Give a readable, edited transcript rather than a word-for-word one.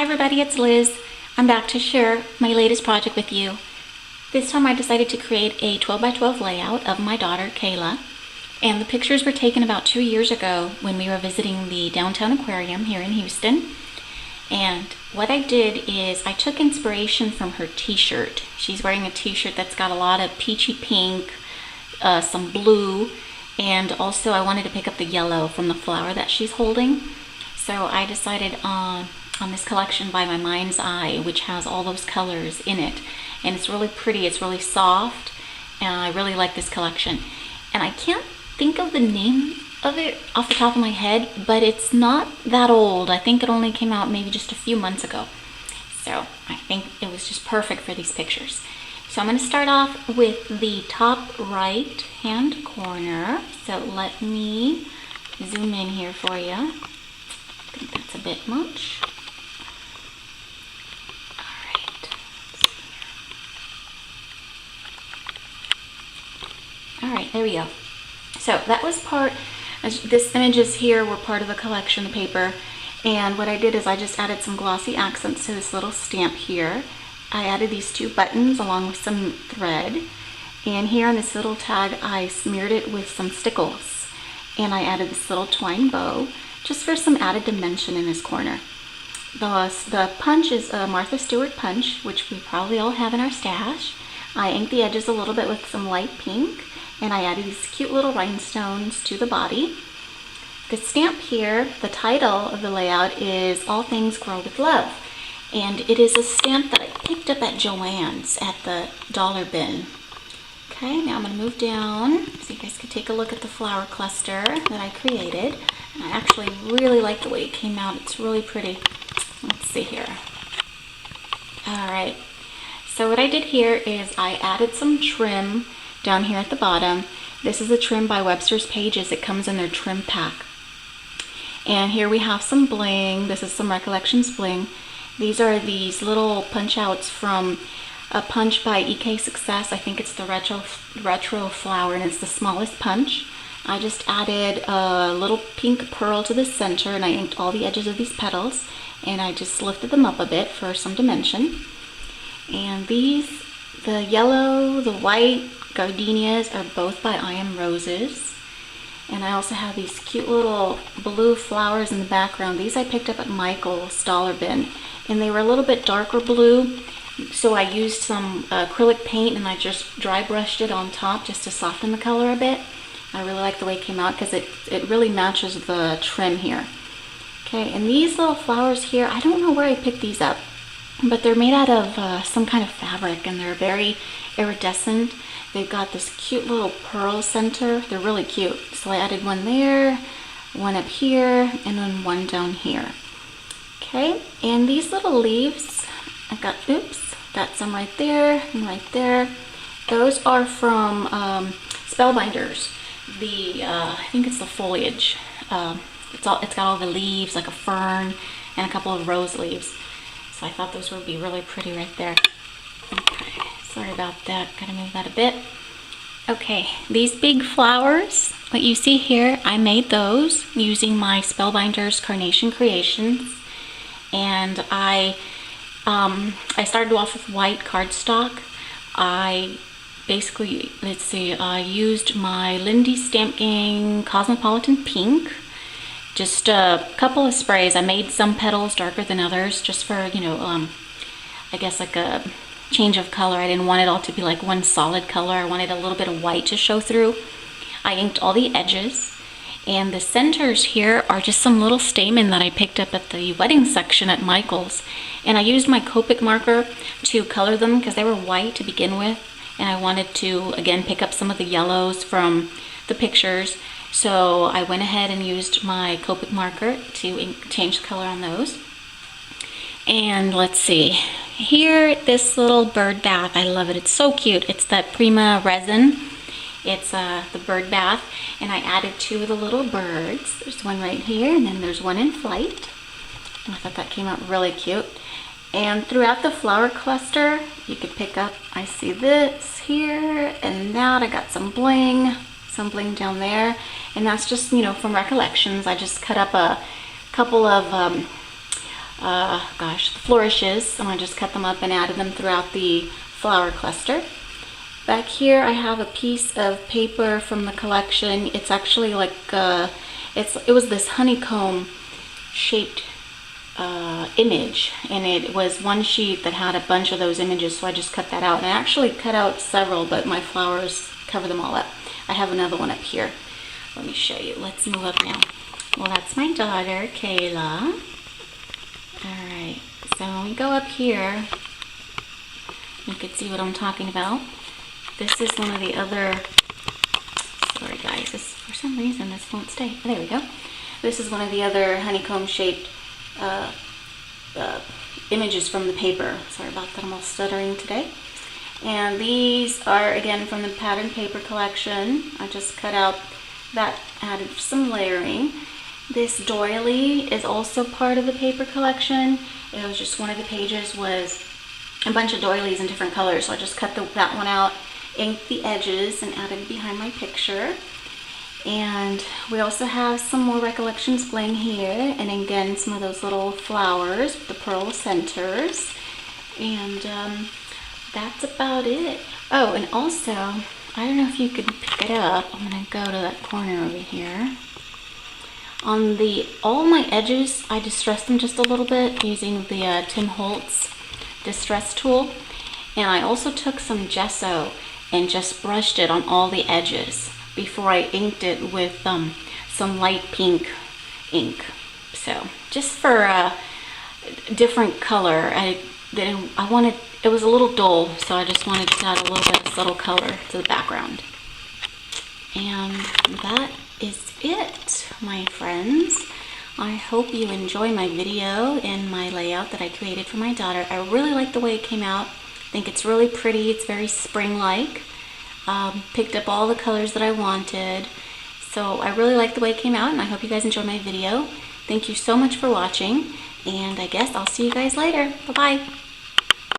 everybody, it's Liz. I'm back to share my latest project with you. This time I decided to create a 12 by 12 layout of my daughter, Kayla. And the pictures were taken about 2 years ago when we were visiting the downtown aquarium here in Houston. And what I did is I took inspiration from her t-shirt. She's wearing a t-shirt that's got a lot of peachy pink, some blue, and also I wanted to pick up the yellow from the flower that she's holding. So I decided on this collection by Mymind'seye, which has all those colors in it. And it's really pretty, it's really soft, and I really like this collection. And I can't think of the name of it off the top of my head, but it's not that old. I think it only came out maybe just a few months ago. So I think it was just perfect for these pictures. So I'm going to start off with the top right hand corner. So let me zoom in here for you. I think that's a bit much. Alright, there we go. So that was this images here were part of the collection, the paper, and what I did is I just added some glossy accents to this little stamp here. I added these 2 buttons along with some thread, and here on this little tag I smeared it with some stickles, and I added this little twine bow just for some added dimension in this corner. The punch is a Martha Stewart punch, which we probably all have in our stash. I inked the edges a little bit with some light pink, and I added these cute little rhinestones to the body. The stamp here, the title of the layout is All Things Grow with Love, and it is a stamp that I picked up at Joann's at the dollar bin. Okay, now I'm going to move down so you guys can take a look at the flower cluster that I created. I actually really like the way it came out. It's really pretty. Let's see here. Alright, so what I did here is I added some trim down here at the bottom. This is a trim by Webster's Pages. It comes in their trim pack. And here we have some bling. This is some Recollections bling. These are these little punch outs from a punch by EK Success. I think it's the retro flower, and it's the smallest punch. I just added a little pink pearl to the center, and I inked all the edges of these petals, and I just lifted them up a bit for some dimension. And these, the yellow, the white gardenias are both by I Am Roses. And I also have these cute little blue flowers in the background. These I picked up at Michael's dollar bin, and they were a little bit darker blue, so I used some acrylic paint and I just dry brushed it on top just to soften the color a bit. I really like the way it came out because it really matches the trim here. Okay, and these little flowers here, I don't know where I picked these up, but they're made out of some kind of fabric, and they're very iridescent. They've got this cute little pearl center. They're really cute. So I added one there, one up here, and then one down here. Okay, and these little leaves, I got some right there and right there. Those are from Spellbinders. I think it's the Foliage. It's got all the leaves, like a fern and a couple of rose leaves. So I thought those would be really pretty right there. Okay, sorry about that. Gotta move that a bit. Okay, these big flowers, what you see here, I made those using my Spellbinders Carnation Creations. And I started off with white cardstock. I basically, used my Lindy Stamp Gang Cosmopolitan Pink. Just a couple of sprays. I made some petals darker than others just for, I guess like a change of color. I didn't want it all to be like one solid color. I wanted a little bit of white to show through. I inked all the edges. And the centers here are just some little stamen that I picked up at the wedding section at Michael's. And I used my Copic marker to color them because they were white to begin with. And I wanted to, again, pick up some of the yellows from the pictures. So I went ahead and used my Copic marker to change the color on those. And let's see. Here, this little bird bath. I love it. It's so cute. It's that Prima resin. It's the bird bath, and I added 2 of the little birds. There's one right here, and then there's one in flight. And I thought that came out really cute. And throughout the flower cluster, you could pick up, I see this here and that. I got some bling down there, and that's just, from Recollections. I just cut up a couple of gosh, the flourishes. And I just cut them up and added them throughout the flower cluster. Back here I have a piece of paper from the collection. It's actually like, it was this honeycomb shaped image, and it was one sheet that had a bunch of those images, so I just cut that out. And I actually cut out several, but my flowers cover them all up. I have another one up here. Let me show you. Let's move up now. Well, that's my daughter, Kayla. Alright, so when we go up here, you can see what I'm talking about. This is one of the other, sorry guys, for some reason this won't stay. Oh, there we go. This is one of the other honeycomb shaped images from the paper. Sorry about that, I'm all stuttering today. And these are again from the pattern paper collection. I just cut out that, added some layering. This doily is also part of the paper collection. It was just one of the pages was a bunch of doilies in different colors, so I just cut that one out, inked the edges, and added behind my picture. And we also have some more recollections bling here, and again some of those little flowers with the pearl centers. And that's about it. Oh, and also, I don't know if you can pick it up. I'm gonna go to that corner over here. On all my edges, I distressed them just a little bit using the Tim Holtz distress tool. And I also took some gesso and just brushed it on all the edges before I inked it with some light pink ink. So just for a different color, it was a little dull, so I just wanted to add a little bit of subtle color to the background. And that is it, my friends. I hope you enjoy my video and my layout that I created for my daughter. I really like the way it came out. I think it's really pretty. It's very spring-like. Picked up all the colors that I wanted. So I really like the way it came out, and I hope you guys enjoy my video. Thank you so much for watching, and I guess I'll see you guys later. Bye-bye.